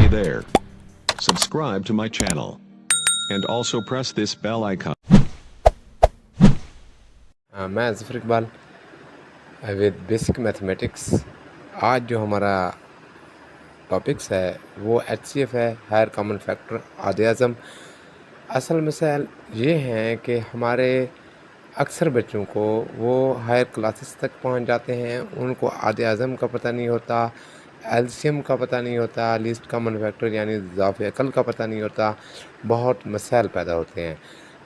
Hey there. Subscribe to my channel. And also press this bell icon. मैं Zafar Iqbal with basic mathematics. आज जो हमारा topics है वो HCF है, हायर कॉमन फैक्टर आधे आज़म। असल मसाइल ये हैं कि हमारे अक्सर बच्चों को वो हायर क्लासेस तक पहुंच जाते हैं, उनको आधे आज़म का पता नहीं होता, एलसीएम का पता नहीं होता, लीस्ट कॉमन फैक्टर यानी इज़ाफ़े अकल का पता नहीं होता, बहुत मसाइल पैदा होते हैं।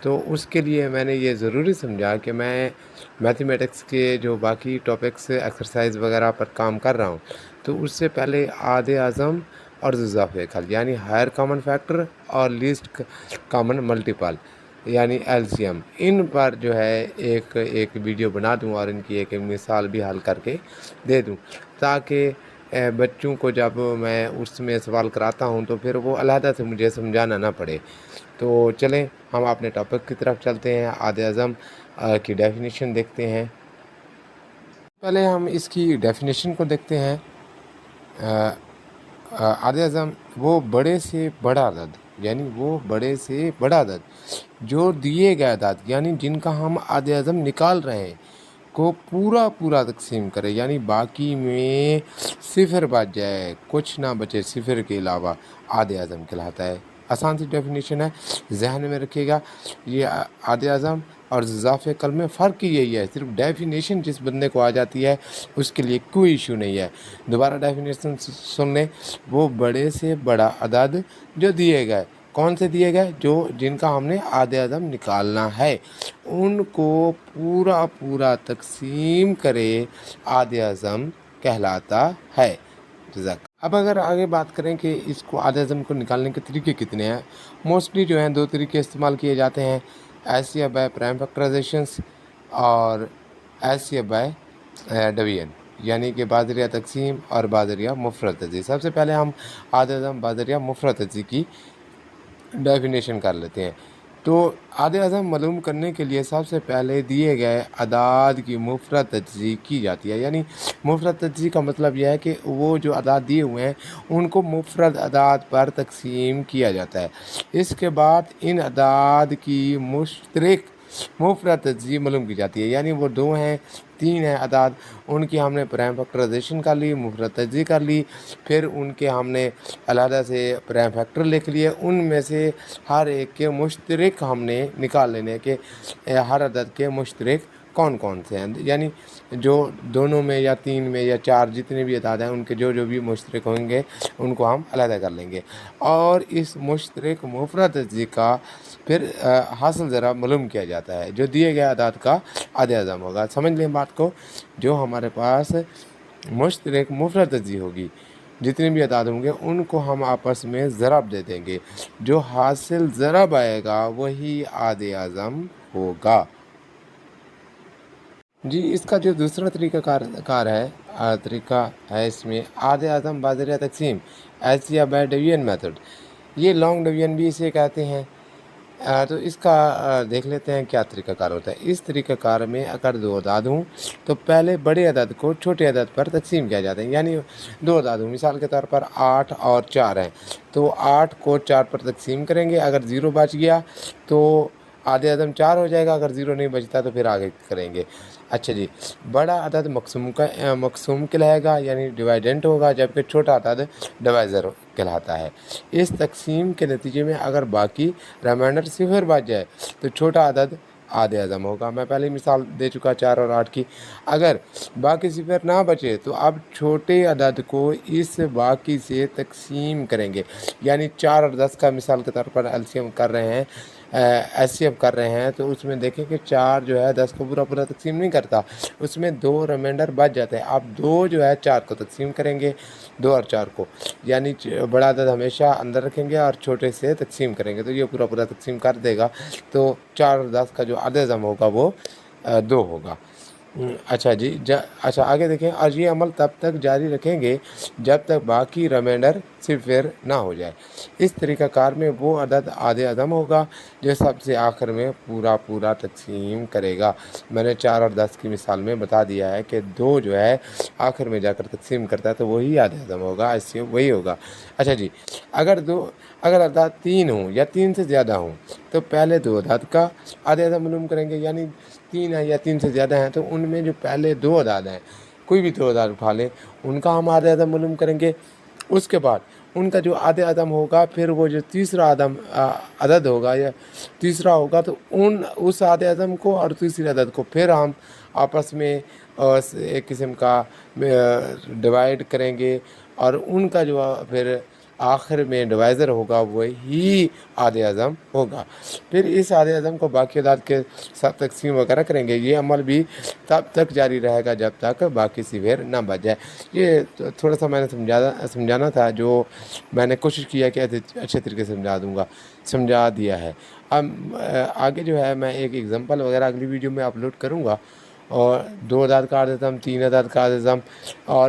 तो उसके लिए मैंने ये ज़रूरी समझा कि मैं मैथमेटिक्स के जो बाकी टॉपिक्स एक्सरसाइज वगैरह पर काम कर रहा हूँ, तो उससे पहले आधे आज़म और इज़ाफ़े अकल यानी हायर कॉमन फैक्टर और लीस्ट कॉमन मल्टीपल यानी एलसीएम, इन पर जो है एक वीडियो बना दूं और इनकी एक मिसाल भी हल करके दे दूं, ताकि बच्चों को जब मैं उसमें सवाल कराता हूं तो फिर वो अलहदा से मुझे समझाना ना पड़े। तो चलें हम अपने टॉपिक की तरफ चलते हैं, आधे आज़म की डेफिनेशन देखते हैं। पहले हम इसकी डेफिनेशन को देखते हैं। आधे आज़म वो बड़े से बड़ा अदद यानी वो बड़े से बड़ा अदद जो दिए गए अदाद यानी जिनका हम आधे आज़म निकाल रहे हैं को पूरा तकसीम करे, यानी बाकी में सिफर बच जाए, कुछ ना बचे सिफर के अलावा, आधे आज़म कहलाता है। आसान सी डेफिनेशन है, जहन में रखिएगा। ये आधे आज़म और इज़ाफ़े अकल में फ़र्क ही यही है, सिर्फ डेफिनेशन जिस बंदे को आ जाती है उसके लिए कोई इशू नहीं है। दोबारा डेफिनेशन सुन लें। वो बड़े से बड़ा अदद जो दिए गए, कौन से दिए गए, जो जिनका हमने आधे आज़म निकालना है, उनको पूरा तकसीम करे, आधे आज़म कहलाता है। जज़ाक। अब अगर आगे बात करें कि इसको आधे आज़म को निकालने के तरीके कितने हैं, मोस्टली जो हैं दो तरीके इस्तेमाल किए जाते हैं, ऐसिया बाय प्राइम फैक्टराइजेशंस और ऐसिया बाय डिवीजन, यानी कि बादरिया तकसीम और बादरिया मुफरद तजी। सबसे पहले हम आधे आज़म बादरिया मुफरद तजी की डेफिनेशन कर लेते हैं। तो आधे आज़म मालूम करने के लिए सबसे पहले दिए गए अदाद की मुफरद तजज़ी की जाती है, यानी मुफरद तजज़ी का मतलब यह है कि वो जो अदाद दिए हुए हैं उनको मुफरद अदाद पर तकसीम किया जाता है। इसके बाद इन अदाद की मुश्तरक मुफरद तजज़ी मालूम की जाती है, यानी वो दो हैं, तीन हैं अदाद, उनकी हमने प्राइम फैक्टराइजेशन कर ली, मुफरद तजज़ी कर ली, फिर उनके हमने अलहदा से प्राइम फैक्टर लिख लिए, उनमें से हर एक के मुश्तरक हमने निकाल लेने के हर अदद के मुश्तरक कौन कौन से हैं, यानी जो दोनों में या तीन में या चार जितने भी अदाद हैं उनके जो जो भी मुश्तरक होंगे उनको हम अलहदा कर लेंगे, और इस मुश्तरक मुफरद तजज़ी का फिर हासिल ज़रा मालूम किया जाता है, जो दिए गए अदाद का आधे आज़म होगा। समझ लें बात को, जो हमारे पास मुश्तरक मुफरद तजज़ी होगी, जितने भी अदाद होंगे उनको हम आपस में ज़रब दे देंगे, जो हासिल ज़रब आएगा वही आधे आज़म होगा जी। इसका जो दूसरा तरीका है इसमें आधे आज़म बाज़रिया तकसीम ऐसिया बाय डिवीजन मेथड, ये लॉन्ग डिवीजन भी इसे कहते हैं। तो इसका देख लेते हैं क्या तरीक़ाकार होता है। इस तरीक़ाकार में अगर दो अदाद हों तो पहले बड़े अदद को छोटे अदद पर तकसीम किया जाता है, यानी दो अदाद हों, मिसाल के तौर पर 8 और 4 हैं, तो 8 को 4 पर तकसीम करेंगे, अगर ज़ीरो बच गया तो आधे आज़म 4 हो जाएगा, अगर ज़ीरो नहीं बचता तो फिर आगे करेंगे। अच्छा जी, बड़ा अदद मकसूम कहलाएगा यानी डिवाइडेंट होगा, जबकि छोटा अदद डिवाइज़र कहलाता है। इस तकसीम के नतीजे में अगर बाकी रिमाइंडर सिफर बच जाए तो छोटा अदद आधे आज़म होगा। मैं पहले मिसाल दे चुका 4 और 8 की। अगर बाकी सिफर ना बचे तो अब छोटे अदद को इस बाकी से तकसीम करेंगे, यानी 4 और 10 का मिसाल के तौर पर एलसीएम कर रहे हैं, एचसीएफ कर रहे हैं, तो उसमें देखें कि 4 जो है 10 को पूरा तकसीम नहीं करता, उसमें 2 रिमाइंडर बच जाते हैं। अब 2 जो है 4 को तकसीम करेंगे, 2 और 4 को, यानी बड़ा अदद हमेशा अंदर रखेंगे और छोटे से तकसीम करेंगे, तो ये पूरा तकसीम कर देगा। तो 4 और 10 का जो आधे आज़म होगा वो 2 होगा। अच्छा जी अच्छा आगे देखें, और ये अमल तब तक जारी रखेंगे जब तक बाकी रिमाइंडर सिफर ना हो जाए। इस तरीक़ाकार में वो अदद आधे अदम होगा जो सबसे आखिर में पूरा पूरा तकसीम करेगा। मैंने 4 और 10 की मिसाल में बता दिया है कि 2 जो है आखिर में जाकर तकसीम करता है तो वही आधे अदम होगा, इससे वही होगा। अच्छा जी, अगर अदद 3 हों या 3 से ज़्यादा हों तो पहले 2 अदद का आधे अदद मालूम करेंगे, यानी 3 है या 3 से ज़्यादा हैं तो उनमें जो पहले 2 अदाद हैं, कोई भी 2 अदाद उठा लें, उनका हम आधे अदद मालूम करेंगे। उसके बाद उनका जो आधे अदम होगा, फिर वो जो तीसरा अदद होगा या तीसरा होगा तो उस आधे अदम को और तीसरे अदद को फिर हम आपस में एक किस्म का डिवाइड करेंगे, और उनका जो फिर आखिर में डिवाइज़र होगा वही आधे अज़म होगा। फिर इस आधे अज़म को बाकी अदाद के साथ तकसीम वगैरह करेंगे। ये अमल भी तब तक जारी रहेगा जब तक बाकी सिफर ना बच जाए। ये थोड़ा सा मैंने समझाना था, जो मैंने कोशिश किया कि अच्छे तरीके से समझा दिया है। अब आगे जो है मैं एक एग्ज़ाम्पल वगैरह अगली वीडियो में अपलोड करूँगा, और 2 अदाद का आधे अज़म, 3 अदाद का आधे अज़म और